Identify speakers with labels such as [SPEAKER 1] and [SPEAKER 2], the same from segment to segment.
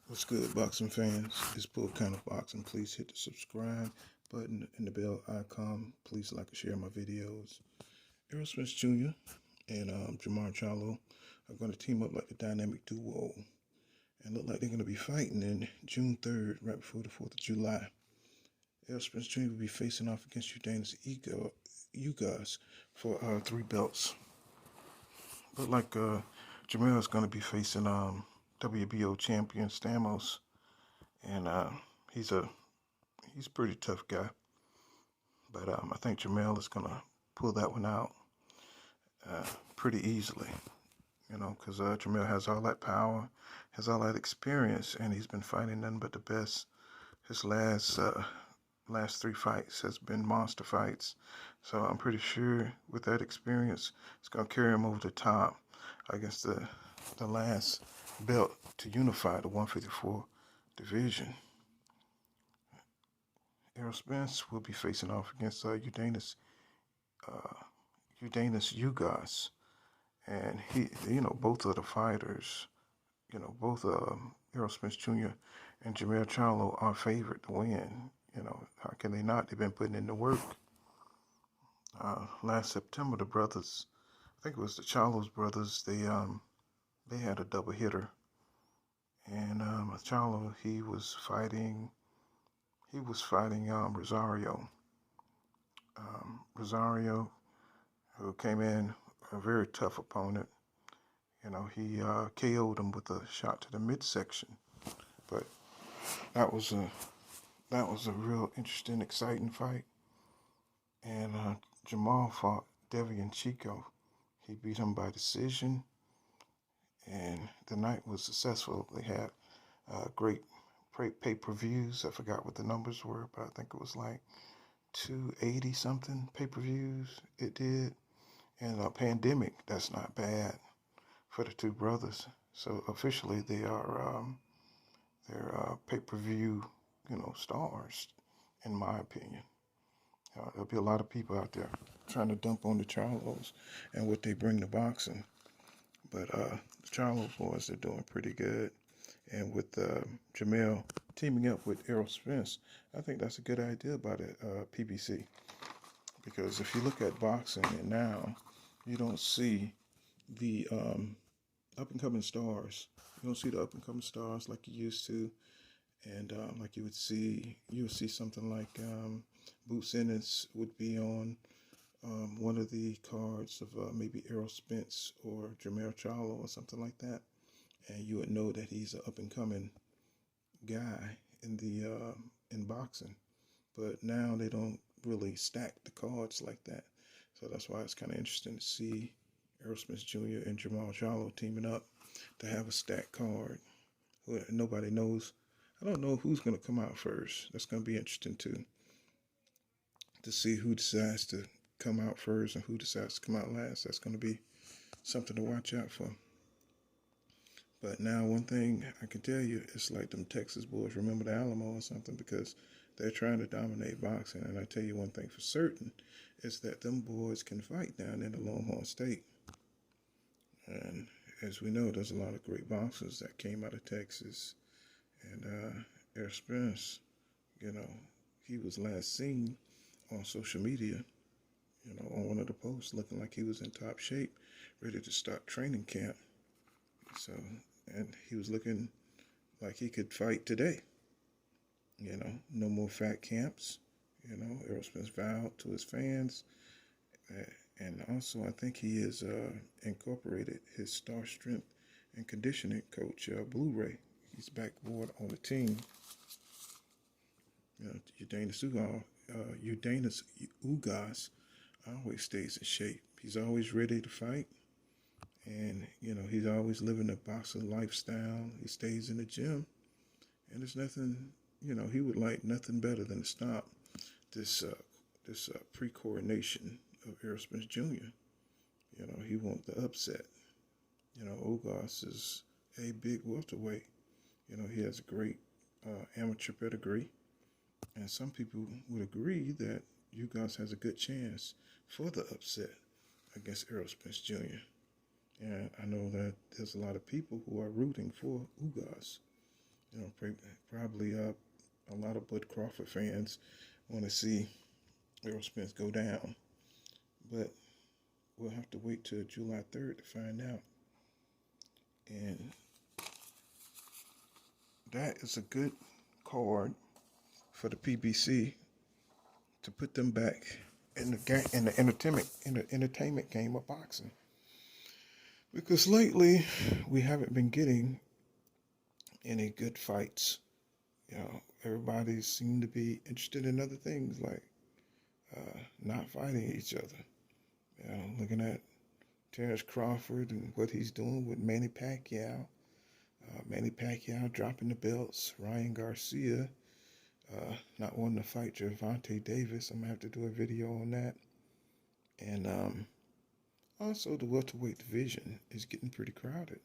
[SPEAKER 1] What's good, boxing fans? It's PullCounterBoxing. Please hit the subscribe button and the bell icon. Please like and share my videos. Errol Spence Jr. and Jermell Charlo are going to team up like the dynamic duo and look like they're going to be fighting in June 3rd, right before the 4th of July. Errol Spence Jr. will be facing off against Ugas for 3 belts. Look like Jermell is going to be facing WBO champion Stamos, and he's a pretty tough guy. But I think Jermell is gonna pull that one out pretty easily, because Jermell has all that power, has all that experience, and he's been fighting nothing but the best. His last 3 fights has been monster fights, so I'm pretty sure with that experience, it's gonna carry him over the top against the last belt to unify the 154 division. Errol Spence will be facing off against Ugas, and both of the fighters, both Errol Spence Jr. and Jermell Charlo are favored to win. How can they not? They've been putting in the work. Last September, the brothers, I think it was the Charlo's brothers, they had a double hitter, and Charlo, he was fighting Rosario. Rosario, who came in a very tough opponent. He KO'd him with a shot to the midsection. But that was a real interesting, exciting fight. And Jermell fought Devian Chico. He beat him by decision, and the night was successful. They had great pay-per-views. I forgot what the numbers were, but I think it was like 280 something pay-per-views it did. And a pandemic, that's not bad for the two brothers. So officially they are they're pay-per-view, stars, in my opinion. There'll be a lot of people out there trying to dump on the Charlos and what they bring to boxing. But the Charlo boys are doing pretty good. And with Jermell teaming up with Errol Spence, I think that's a good idea by the PBC. Because if you look at boxing and now, you don't see the up-and-coming stars. You don't see the up-and-coming stars like you used to. And like you would see something like Boots Ennis would be on one of the cards of maybe Errol Spence or Jermell Charlo or something like that. And you would know that he's an up-and-coming guy in boxing. But now they don't really stack the cards like that. So that's why it's kind of interesting to see Errol Spence Jr. and Jermell Charlo teaming up to have a stacked card. Nobody knows. I don't know who's going to come out first. That's going to be interesting too, to see who decides to come out first and who decides to come out last. That's going to be something to watch out for. But now one thing I can tell you, it's like them Texas boys remember the Alamo or something, because they're trying to dominate boxing. And I tell you one thing for certain, is that them boys can fight down in the Longhorn State. And as we know, there's a lot of great boxers that came out of Texas. And Errol Spence, he was last seen on social media, on one of the posts, looking like he was in top shape, ready to start training camp. So, and he was looking like he could fight today. No more fat camps. Errol Spence vowed to his fans. And also, I think he has incorporated his star strength and conditioning coach, Blu-ray. He's back aboard on the team. Ugas always stays in shape. He's always ready to fight. And, he's always living a boxing lifestyle. He stays in the gym. And there's nothing, he would like nothing better than to stop this pre-coronation of Errol Spence Jr. He wants the upset. Ugas is a big welterweight. He has a great amateur pedigree. And some people would agree that Ugas has a good chance for the upset against Errol Spence Jr. And I know that there's a lot of people who are rooting for Ugas. You know, probably a lot of Bud Crawford fans want to see Errol Spence go down, but we'll have to wait till July 3rd to find out. And that is a good card for the PBC to put them back in the entertainment game of boxing. Because lately we haven't been getting any good fights. You know, everybody seemed to be interested in other things like not fighting each other. You know, looking at Terrence Crawford and what he's doing with Manny Pacquiao. Manny Pacquiao dropping the belts. Ryan Garcia not wanting to fight Gervonta Davis. I'm going to have to do a video on that. And also the welterweight division is getting pretty crowded,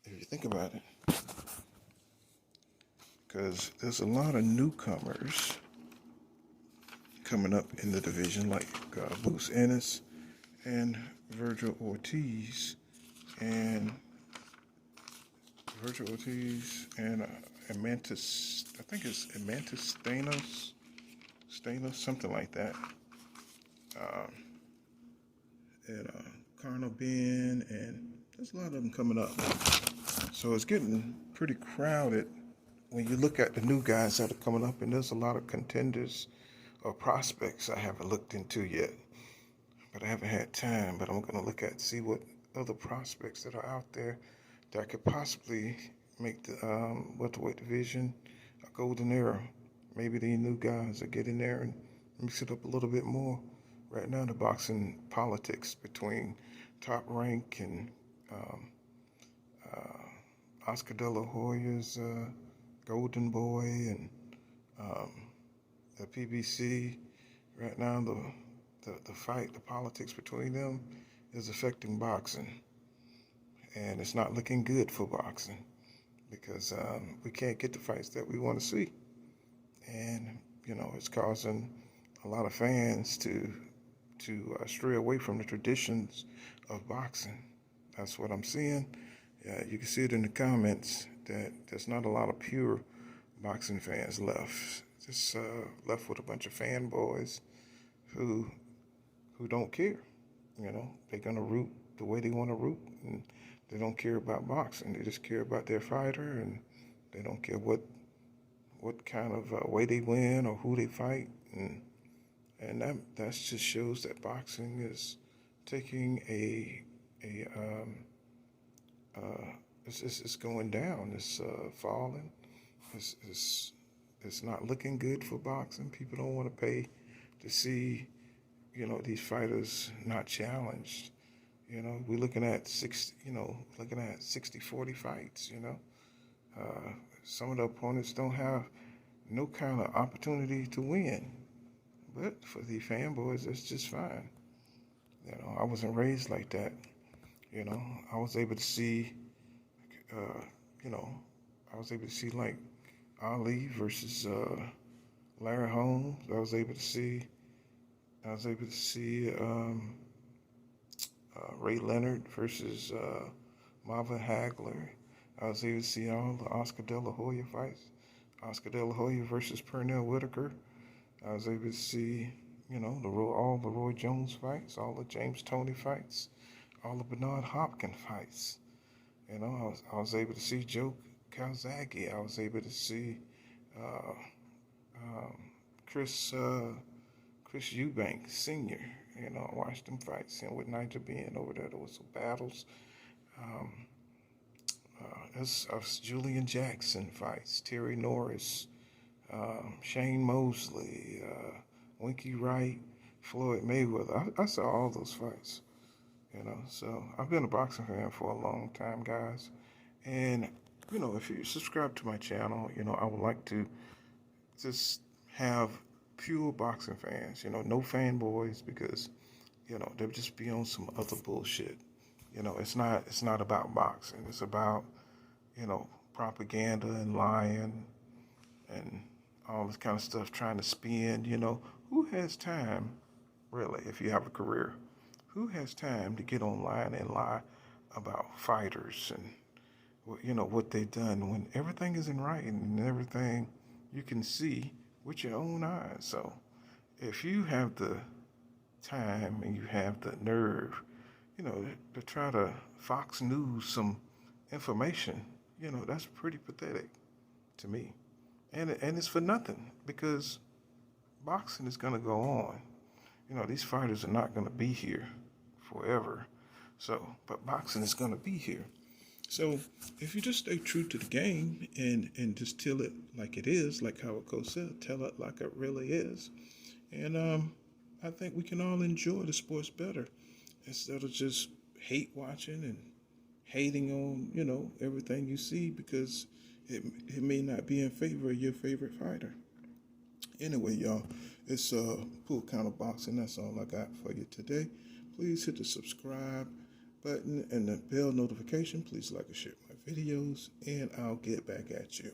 [SPEAKER 1] if you think about it. Because there's a lot of newcomers coming up in the division, like Bruce Ennis and Virgil Ortiz, and Amantis, I think it's Amantis Stanos, something like that. And Carnal Ben, and there's a lot of them coming up. So it's getting pretty crowded when you look at the new guys that are coming up, and there's a lot of contenders or prospects I haven't looked into yet. But I haven't had time, but I'm going to see what other prospects that are out there that could possibly make the welterweight division a golden era. Maybe the new guys will get in there and mix it up a little bit more. Right now, the boxing politics between Top Rank and Oscar De La Hoya's Golden Boy and the PBC, right now the fight, the politics between them is affecting boxing. And it's not looking good for boxing because we can't get the fights that we want to see. And, you know, it's causing a lot of fans to stray away from the traditions of boxing. That's what I'm seeing. You can see it in the comments that there's not a lot of pure boxing fans left. Just left with a bunch of fanboys who don't care. You know, they're gonna root the way they want to root, and they don't care about boxing. They just care about their fighter, and they don't care what kind of way they win or who they fight, and that just shows that boxing is taking it's going down. It's falling. It's not looking good for boxing. People don't want to pay to see, you know, these fighters not challenged. You know, we're looking at 60-40 fights. You know, some of the opponents don't have no kind of opportunity to win. But for the fanboys, that's just fine. You know, I wasn't raised like that. You know, I was able to see, like Ali versus Larry Holmes. I was able to see Ray Leonard versus Marvin Hagler. I was able to see all the Oscar De La Hoya fights. Oscar De La Hoya versus Pernell Whitaker. I was able to see, you know, all the Roy Jones fights, all the James Toney fights, all the Bernard Hopkins fights. You know, I was able to see Joe Calzaghe. I was able to see Chris Eubank Sr. You know, I watched them fights, you know, with Nigel being over there. There was some battles. There's Julian Jackson fights, Terry Norris, Shane Mosley, Winky Wright, Floyd Mayweather. I saw all those fights, you know. So I've been a boxing fan for a long time, guys. And, you know, if you subscribe to my channel, you know, I would like to just have pure boxing fans, you know, no fanboys, because, you know, they'll just be on some other bullshit. You know, it's not about boxing. It's about, you know, propaganda and lying and all this kind of stuff, trying to spin. You know, who has time, really, if you have a career, who has time to get online and lie about fighters you know, what they've done when everything is in writing and everything you can see with your own eyes. So if you have the time and you have the nerve, you know, to try to Fox News some information, you know, that's pretty pathetic to me. And it's for nothing because boxing is going to go on. You know, these fighters are not going to be here forever. So, but boxing is going to be here. So if you just stay true to the game and just tell it like it is, like how a coach said, tell it like it really is. And I think we can all enjoy the sports better instead of just hate watching and hating on, you know, everything you see because it may not be in favor of your favorite fighter. Anyway, y'all, it's PullCounterBoxing. That's all I got for you today. Please hit the subscribe button and the bell notification. Please like and share my videos, and I'll get back at you.